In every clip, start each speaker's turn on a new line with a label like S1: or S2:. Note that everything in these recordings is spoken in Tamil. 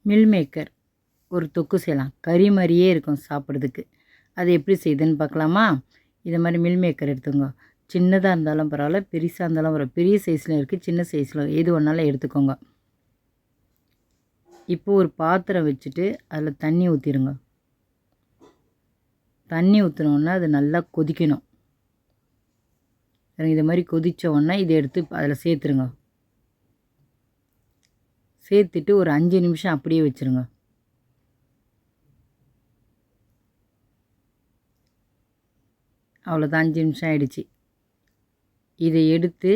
S1: மில் மேக்கர் ஒரு தொக்கு செய்யலாம். கறி மாதிரியே இருக்கும் சாப்பிட்றதுக்கு. அது எப்படி செய்யுதுன்னு பார்க்கலாமா? இதை மாதிரி மில் மேக்கர் எடுத்துக்கோங்க. சின்னதாக இருந்தாலும் பரவாயில்ல, பெருசாக இருந்தாலும் பரவாயில்ல. பெரிய சைஸில் இருக்குது, சின்ன சைஸில் எது வேணாலும் எடுத்துக்கோங்க. இப்போது ஒரு பாத்திரம் வச்சுட்டு அதில் தண்ணி ஊற்றிடுங்க. தண்ணி ஊற்றினோன்னா அது நல்லா கொதிக்கணும். இது மாதிரி கொதித்த உடனே இதை எடுத்து அதில் சேர்த்துருங்க. சேர்த்துட்டு ஒரு 5 நிமிஷம் அப்படியே வச்சுருங்க. அவ்வளோதான், 5 நிமிஷம் ஆயிடுச்சு. இதை எடுத்து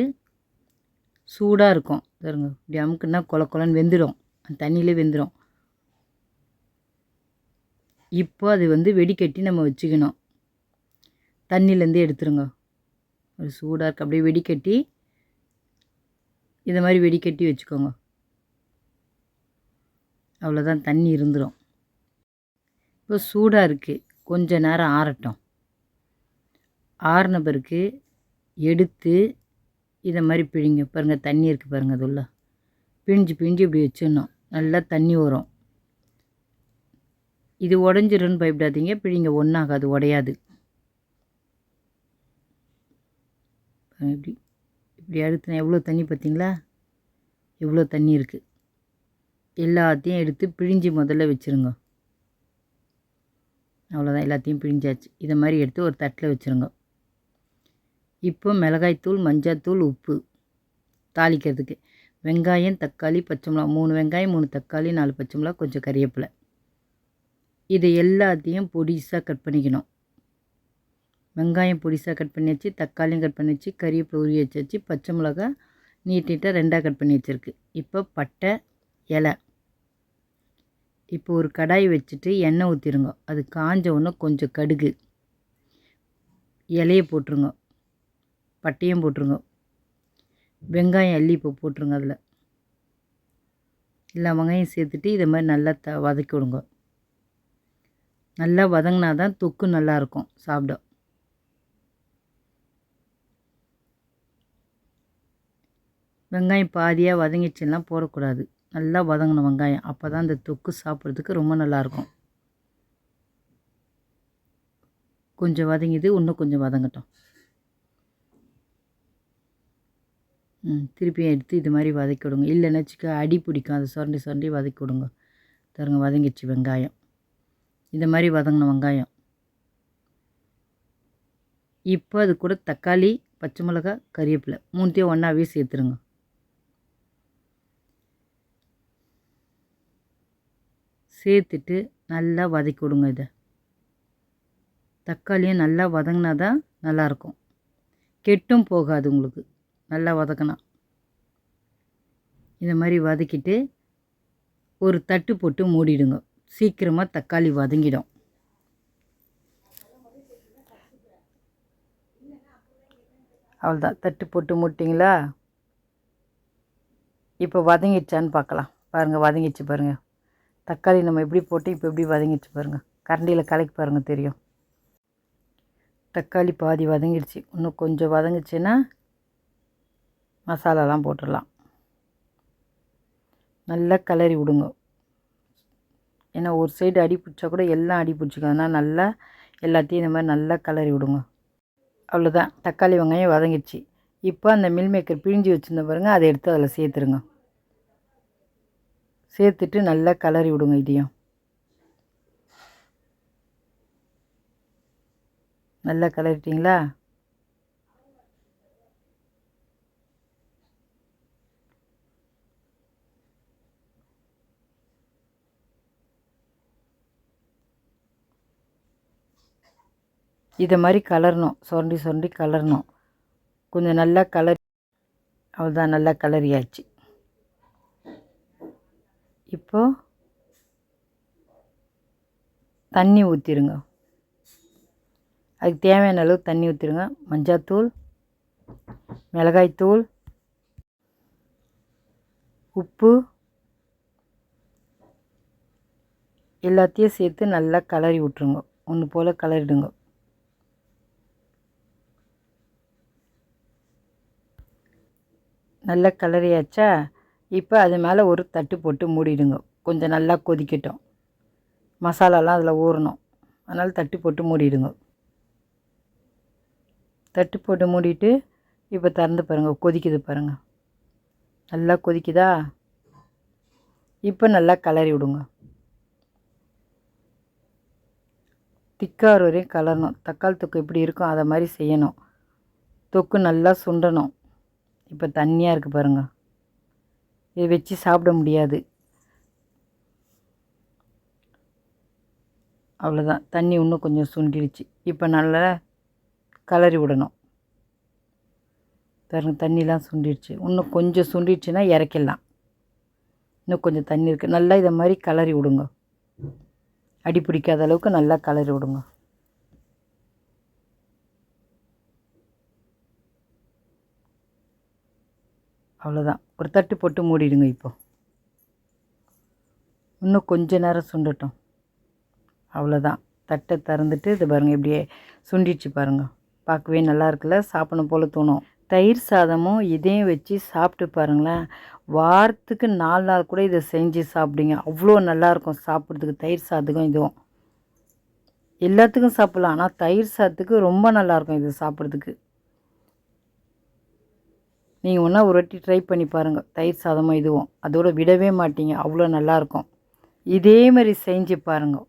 S1: சூடாக இருக்கும் பாருங்க, இப்படி அமுக்குன்னா கொல கொலன்னு வெந்துடும், அந்த தண்ணியிலே வெந்துடும். இப்போ அது வெடிக்கட்டி நம்ம வச்சுக்கணும். தண்ணியிலேருந்து எடுத்துருங்க. ஒரு சூடாக இருக்குது, அப்படியே வெடிக்கட்டி இதை மாதிரி வெடிக்கட்டி வச்சுக்கோங்க. அவ்வளோதான், தண்ணி இருந்துடும். இப்போ சூடாக இருக்குது, கொஞ்ச நேரம் ஆறட்டும். ஆறின பிறகு எடுத்து இதை மாதிரி பிழிங்க. பாருங்கள், தண்ணி இருக்குது பாருங்கள், அதுள்ள பிழிஞ்சு இப்படி வச்சிடணும். நல்லா தண்ணி வரும். இது உடஞ்சிருன்னு பயப்படாதீங்க, பிழிங்க, ஒன்றாகாது, உடையாது. இப்படி அழுத்தினா எவ்வளோ தண்ணி பார்த்தீங்களா? எவ்வளோ தண்ணி இருக்குது. எல்லாத்தையும் எடுத்து பிழிஞ்சு முதல்ல வச்சுருங்க. அவ்வளோதான், எல்லாத்தையும் பிழிஞ்சாச்சு. இதை மாதிரி எடுத்து ஒரு தட்டில் வச்சுருங்க. இப்போ மிளகாய்த்தூள், மஞ்சள்தூள், உப்பு தாளிக்கிறதுக்கு. வெங்காயம், தக்காளி, பச்சை மிளகா, 3 வெங்காயம், 3 தக்காளி, 4 பச்சை மிளகா, கொஞ்சம் கறிவேப்பிலை. இதை எல்லாத்தையும் பொடிசாக கட் பண்ணிக்கணும். வெங்காயம் பொடிசாக கட் பண்ணியாச்சு, தக்காளியும் கட் பண்ணி வச்சு, கறிவேப்பிலை உருவி வச்சாச்சு, பச்சை மிளகா நீட்டாக 2ஆக கட் பண்ணி வச்சுருக்கு. இப்போ பட்டை, இலை. இப்போ ஒரு கடாய் வச்சுட்டு எண்ணெய் ஊற்றிடுங்க. அது காஞ்ச உடனே கொஞ்சம் கடுகு, இலையை போட்டுருங்க, பட்டையும் போட்டுருங்க, வெங்காயம் அள்ளி இப்போ போட்டுருங்க. அதில் எல்லா வெங்காயம் சேர்த்துட்டு இதை மாதிரி நல்லா வதக்கி விடுங்க. நல்லா வதங்கினா தான் தொக்கு நல்லாயிருக்கும் சாப்பிட. வெங்காயம் பாதியாக வதங்கிடுச்சுன்னா போடக்கூடாது. நல்லா வதங்கணும் வெங்காயம், அப்போ தான் அந்த தொக்கு சாப்பிட்றதுக்கு ரொம்ப நல்லாயிருக்கும். கொஞ்சம் வதங்கிது, இன்னும் கொஞ்சம் வதங்கட்டும். திருப்பியும் எடுத்து இது மாதிரி வதக்கி விடுங்க. இல்லைன்னு வச்சுக்க அடி பிடிக்கும், அதை சுரண்டி வதக்கி விடுங்க. தருங்க, வதங்கிடுச்சு வெங்காயம். இந்த மாதிரி வதங்கணும் வெங்காயம். இப்போ அது கூட தக்காளி, பச்சை மிளகா, கறிவேப்பிலை 3த்தையும் ஒன்றாவே சேர்த்துருங்க. சேர்த்துட்டு நல்லா வதக்கி விடுங்க. இதை தக்காளியும் நல்லா வதங்கினா தான் நல்லாயிருக்கும், கெட்டும் போகாது உங்களுக்கு, நல்லா வதக்கினா. இந்த மாதிரி வதக்கிட்டு ஒரு தட்டு போட்டு மூடிடுங்க. சீக்கிரமாக தக்காளி வதங்கிடும். அவ்வளோதான், தட்டு போட்டு மூட்டிங்களா? இப்போ வதங்கிடுச்சான்னு பார்க்கலாம். பாருங்கள், வதங்கிடுச்சு பாருங்கள். தக்காளி நம்ம எப்படி போட்டு இப்போ எப்படி வதங்கிடுச்சு பாருங்கள். கரண்டியில் கலக்கி பாருங்கள், தெரியும். தக்காளி பாதி வதங்கிடுச்சு. இன்னும் கொஞ்சம் வதங்கிச்சுன்னா மசாலாலாம் போட்டுடலாம். நல்லா கிளறி விடுங்க. ஏன்னா ஒரு சைடு அடி பிடிச்சா கூட எல்லாம் அடி பிடிச்சிக்கும். அதனால் நல்லா எல்லாத்தையும் இந்த மாதிரி நல்லா கிளறி விடுங்க. அவ்வளோதான், தக்காளி வெங்காயம் வதங்கிடுச்சு. இப்போ அந்த மில் மேக்கர் பிழிஞ்சு வச்சுருந்த பாருங்கள், அதை எடுத்து அதில் சேர்த்துருங்க. சேர்த்துட்டு நல்லா கிளறி விடுங்க. இதையும் நல்லா கிளறிட்டிங்களா? இதை மாதிரி கலரணும், சுரண்டி கலரணும். கொஞ்சம் நல்லா கலரி, அவ்வளோதான், நல்லா கலரியாச்சு. இப்போது தண்ணி ஊற்றிடுங்க. அதுக்கு தேவையான அளவு தண்ணி ஊற்றிடுங்க. மஞ்சள்தூள், மிளகாய்த்தூள், உப்பு எல்லாத்தையும் சேர்த்து நல்லா கலரி விட்ருங்க. ஒன்று போல் கலரிடுங்க. நல்லா கலரியாச்சா? இப்போ அது மேலே ஒரு தட்டு போட்டு மூடிடுங்க. கொஞ்சம் நல்லா கொதிக்கட்டும். மசாலாலாம் அதில் ஊறணும். அதனால் தட்டு போட்டு மூடிடுங்க. தட்டு போட்டு மூடிட்டு இப்போ திறந்து பாருங்கள், கொதிக்குது பாருங்கள். நல்லா கொதிக்குதா? இப்போ நல்லா கிளறி விடுங்க. திக்கார வரையும் கலரணும். தக்காளி தொக்கு எப்படி இருக்கும் அதை மாதிரி செய்யணும். தொக்கு நல்லா சுண்டணும். இப்போ தண்ணியாக இருக்குது பாருங்கள். இதை வச்சு சாப்பிட முடியாது. அவ்வளோதான், தண்ணி இன்னும் கொஞ்சம் சுண்டிடுச்சு. இப்போ நல்லா கிளறி விடணும். பாருங்க, தண்ணிலாம் சுண்டிடுச்சு. இன்னும் கொஞ்சம் சுண்டிடுச்சுன்னா இறக்கிடலாம். இன்னும் கொஞ்சம் தண்ணி இருக்குது. நல்லா இதை மாதிரி கிளறி விடுங்க. அடி பிடிக்காத அளவுக்கு நல்லா கிளறி விடுங்க. அவ்வளோதான், ஒரு தட்டு போட்டு மூடிடுங்க. இப்போ இன்னும் கொஞ்ச நேரம் சுண்டட்டும். அவ்வளோதான், தட்டை திறந்துட்டு இது பாருங்கள், இப்படியே சுண்டிடுச்சு பாருங்கள். பார்க்கவே நல்லா இருக்குல்ல, சாப்பிடணும் போல் தோணும். தயிர் சாதமும் இதையும் வச்சு சாப்பிட்டு பாருங்களேன். வாரத்துக்கு 4 நாள் கூட இதை செஞ்சு சாப்பிடுங்க. அவ்வளோ நல்லாயிருக்கும் சாப்பிட்றதுக்கு. தயிர் சாதத்துக்கும் இதுவும் எல்லாத்துக்கும் சாப்பிட்லாம், ஆனால் தயிர் சாதத்துக்கு ரொம்ப நல்லாயிருக்கும் இது சாப்பிட்றதுக்கு. நீங்கள் ஒன்றா ஒரு வாட்டி ட்ரை பண்ணி பாருங்கள். தயிர் சாதமும் இதுவும் அதோட விடவே மாட்டீங்க, அவ்வளோ நல்லாயிருக்கும். இதே மாதிரி செஞ்சு பாருங்கள்.